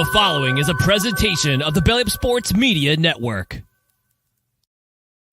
The following is a presentation of the Belly Up Sports Media Network.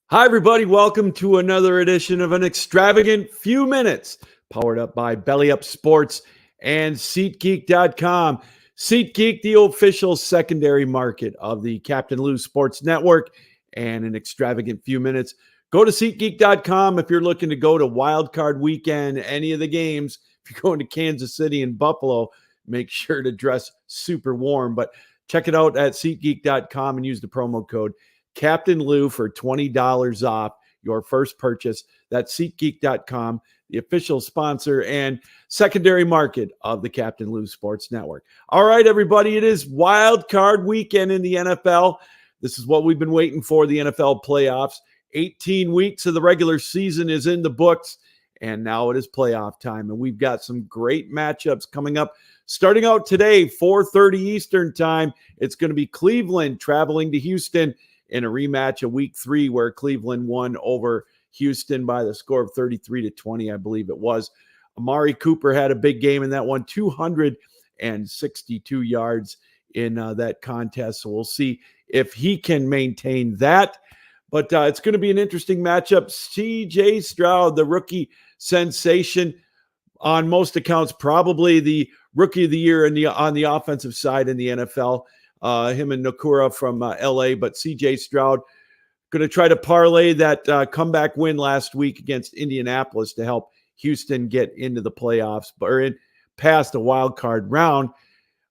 Hi, everybody. Welcome to another edition of an Extravagant Few Minutes, powered up by Belly Up Sports and SeatGeek.com. SeatGeek, the official secondary market of the Captain Lou Sports Network, and an Extravagant Few Minutes. Go to SeatGeek.com if you're looking to go to Wildcard Weekend, any of the games. If you're going to Kansas City and Buffalo, make sure to dress super warm. But check it out at SeatGeek.com and use the promo code Captain Lou for $20 off your first purchase. That's SeatGeek.com, the official sponsor and secondary market of the Captain Lou Sports Network. All right, everybody, it is Wildcard Weekend in the NFL. This is what we've been waiting for, the NFL playoffs. 18 weeks of the regular season is in the books, and now it is playoff time. And we've got some great matchups coming up. Starting out today, 4:30 Eastern time, it's going to be Cleveland traveling to Houston in a rematch of Week 3 where Cleveland won over Houston by the score of 33-20, I believe it was. Amari Cooper had a big game in that one, 262 yards in that contest. So we'll see if he can maintain that. But it's going to be an interesting matchup. C.J. Stroud, the rookie sensation, on most accounts, probably the rookie of the year on the offensive side in the NFL. Him and Nakura from L.A., but C.J. Stroud going to try to parlay that comeback win last week against Indianapolis to help Houston get into the playoffs or past the wild card round.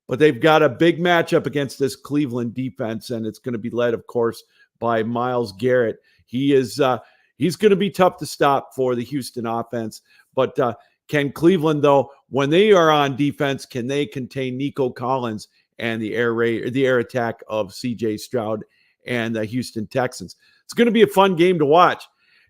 But they've got a big matchup against this Cleveland defense, and it's going to be led, of course, by Myles Garrett. He's going to be tough to stop for the Houston offense, but can Cleveland, though, when they are on defense, can they contain Nico Collins and the air attack of C.J. Stroud and the Houston Texans? It's going to be a fun game to watch.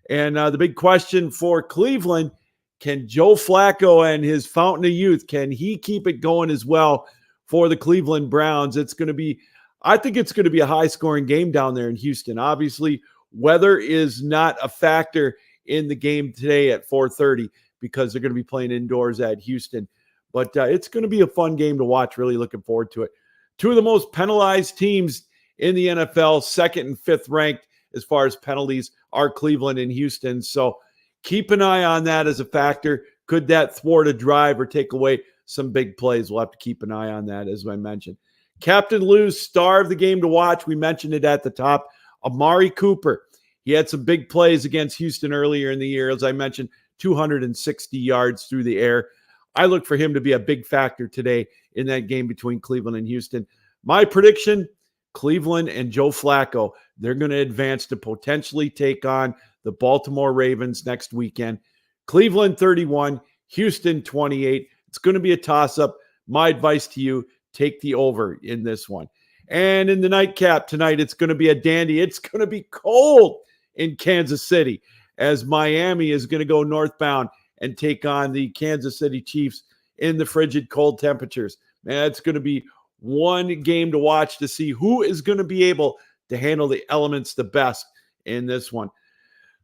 And the big question for Cleveland, can Joe Flacco and his fountain of youth, can he keep it going as well for the Cleveland Browns? I think it's going to be a high-scoring game down there in Houston. Obviously, weather is not a factor in the game today at 4:30 because they're going to be playing indoors at Houston. But it's going to be a fun game to watch. Really looking forward to it. Two of the most penalized teams in the NFL, second and fifth ranked as far as penalties, are Cleveland and Houston. So keep an eye on that as a factor. Could that thwart a drive or take away some big plays? We'll have to keep an eye on that, as I mentioned. Captain Lou's star of the game to watch, we mentioned it at the top, Amari Cooper. He had some big plays against Houston earlier in the year. As I mentioned, 260 yards through the air. I look for him to be a big factor today in that game between Cleveland and Houston. My prediction, Cleveland and Joe Flacco, they're going to advance to potentially take on the Baltimore Ravens next weekend. Cleveland 31, Houston 28. It's going to be a toss-up. My advice to you, take the over in this one. And in the nightcap tonight, it's going to be a dandy. It's going to be cold in Kansas City as Miami is going to go northbound and take on the Kansas City Chiefs in the frigid cold temperatures. Man, it's going to be one game to watch to see who is going to be able to handle the elements the best in this one.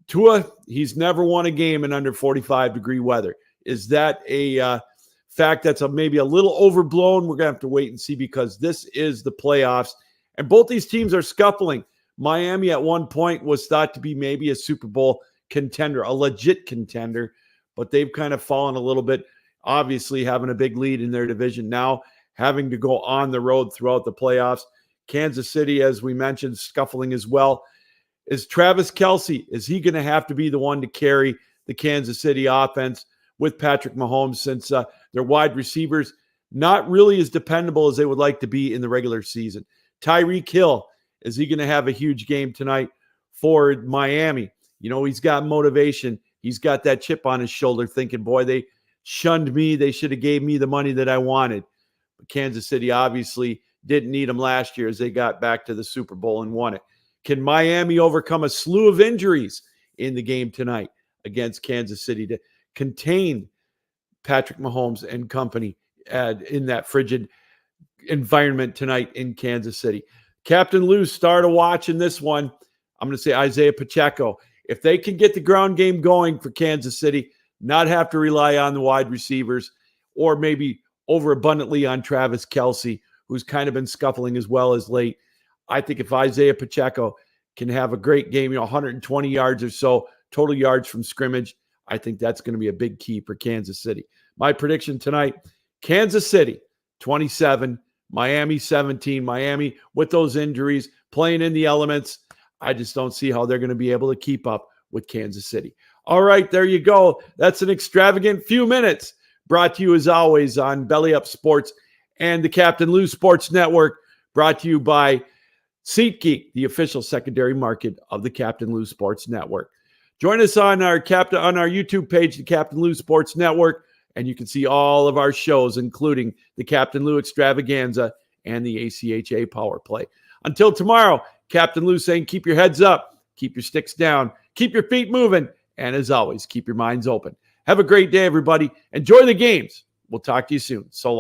Tua, he's never won a game in under 45-degree weather. Is that a fact that's maybe a little overblown? We're going to have to wait and see because this is the playoffs, and both these teams are scuffling. Miami at one point was thought to be maybe a Super Bowl contender, a legit contender, but they've kind of fallen a little bit, obviously having a big lead in their division now, having to go on the road throughout the playoffs. Kansas City, as we mentioned, scuffling as well. Is Travis Kelce, is he going to have to be the one to carry the Kansas City offense with Patrick Mahomes since their wide receivers not really as dependable as they would like to be in the regular season? Tyreek Hill, is he going to have a huge game tonight for Miami? You know, he's got motivation. He's got that chip on his shoulder thinking, boy, they shunned me. They should have gave me the money that I wanted. But Kansas City obviously didn't need him last year as they got back to the Super Bowl and won it. Can Miami overcome a slew of injuries in the game tonight against Kansas City to contain Patrick Mahomes and company in that frigid environment tonight in Kansas City? Captain Lou's star to watch in this one, I'm going to say Isaiah Pacheco. If they can get the ground game going for Kansas City, not have to rely on the wide receivers or maybe overabundantly on Travis Kelce who's kind of been scuffling as well as late. I think if Isaiah Pacheco can have a great game, 120 yards or so, total yards from scrimmage, I think that's going to be a big key for Kansas City. My prediction tonight, Kansas City 27, Miami 17. Miami with those injuries, playing in the elements. I just don't see how they're going to be able to keep up with Kansas City. All right, there you go. That's an extravagant few minutes brought to you as always on Belly Up Sports and the Captain Lou Sports Network, brought to you by SeatGeek, the official secondary market of the Captain Lou Sports Network. Join us on our YouTube page, the Captain Lou Sports Network, and you can see all of our shows, including the Captain Lou Extravaganza and the ACHA Power Play. Until tomorrow, Captain Lou saying, keep your heads up, keep your sticks down, keep your feet moving, and as always, keep your minds open. Have a great day, everybody. Enjoy the games. We'll talk to you soon. So long.